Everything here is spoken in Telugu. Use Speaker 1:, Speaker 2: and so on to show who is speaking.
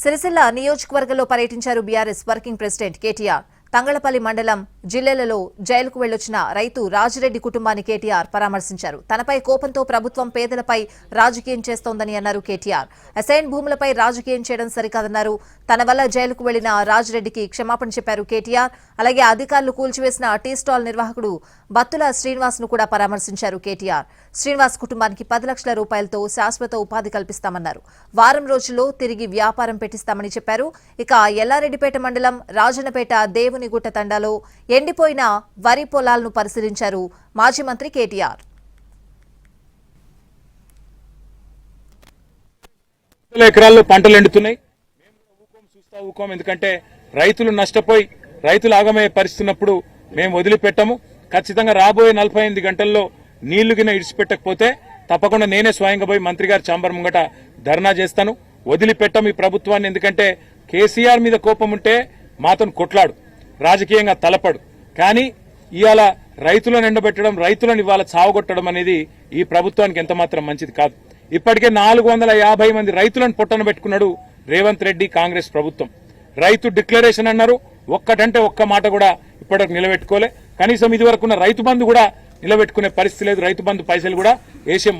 Speaker 1: సిరిసిల్ల నియోజకవర్గంలో పర్యటించారు BRS working president KTR. Thangallapalli మండలం జిల్లెలలో జైలుకు వెళ్లొచ్చిన రైతు రాజిరెడ్డి కుటుంబాన్ని కేటీఆర్ పరామర్శించారు. తనపై కోపంతో ప్రభుత్వం పేదలపై రాజకీయం చేస్తోందని అన్నారు కేటీఆర్. అసైన్ భూములపై రాజకీయం చేయడం సరికాదన్నారు. తన వల్ల జైలుకు వెళ్లిన రాజిరెడ్డికి క్షమాపణ చెప్పారు కేటీఆర్. అలాగే అధికారులు కూల్చివేసిన టీ స్టాల్ నిర్వాహకుడు బత్తుల శ్రీనివాస్ ను కూడా పరామర్శించారు కేటీఆర్. శ్రీనివాస్ కుటుంబానికి 10 లక్షల రూపాయలతో శాశ్వత ఉపాధి కల్పిస్తామన్నారు. వారం రోజుల్లో తిరిగి వ్యాపారం పెట్టిస్తామని చెప్పారు. ఇక ఎల్లారెడ్డిపేట మండలం రాజన్నపేట దేవునిగుట్ట తండాలో ఎండిపోయిన వరి పొలాలను పరిశీలించారు మాజీ మంత్రి కేటీఆర్.
Speaker 2: ఎకరాల్లో పంటలు ఎండుతున్నాయి. ఎందుకంటే రైతులు నష్టపోయి రైతులు ఆగమయ్యే పరిస్థితున్నప్పుడు మేము వదిలిపెట్టము. ఖచ్చితంగా రాబోయే 48 గంటల్లో నీళ్లు గిన ఇడిచిపెట్టకపోతే తప్పకుండా నేనే స్వయంగా పోయి మంత్రి గారి ఛాంబర్ ముంగట ధర్నా చేస్తాను. వదిలిపెట్టం ఈ ప్రభుత్వాన్ని. ఎందుకంటే కేసీఆర్ మీద కోపం ఉంటే మాతను కొట్లాడు, రాజకీయంగా తలపడు. కానీ ఇవాళ రైతులను ఎండబెట్టడం, రైతులను ఇవాళ చావగొట్టడం అనేది ఈ ప్రభుత్వానికి ఎంతమాత్రం మంచిది కాదు. ఇప్పటికే 450 మంది రైతులను పొట్టన పెట్టుకున్నాడు రేవంత్ రెడ్డి కాంగ్రెస్ ప్రభుత్వం. రైతు డిక్లరేషన్ అన్నారు, ఒక్కటంటే ఒక్క మాట కూడా ఇప్పటివరకు నిలబెట్టుకోలే. కనీసం ఇదివరకున్న రైతు బంధు కూడా నిలబెట్టుకునే పరిస్థితి లేదు. రైతు బంధు పైసలు కూడా వేసే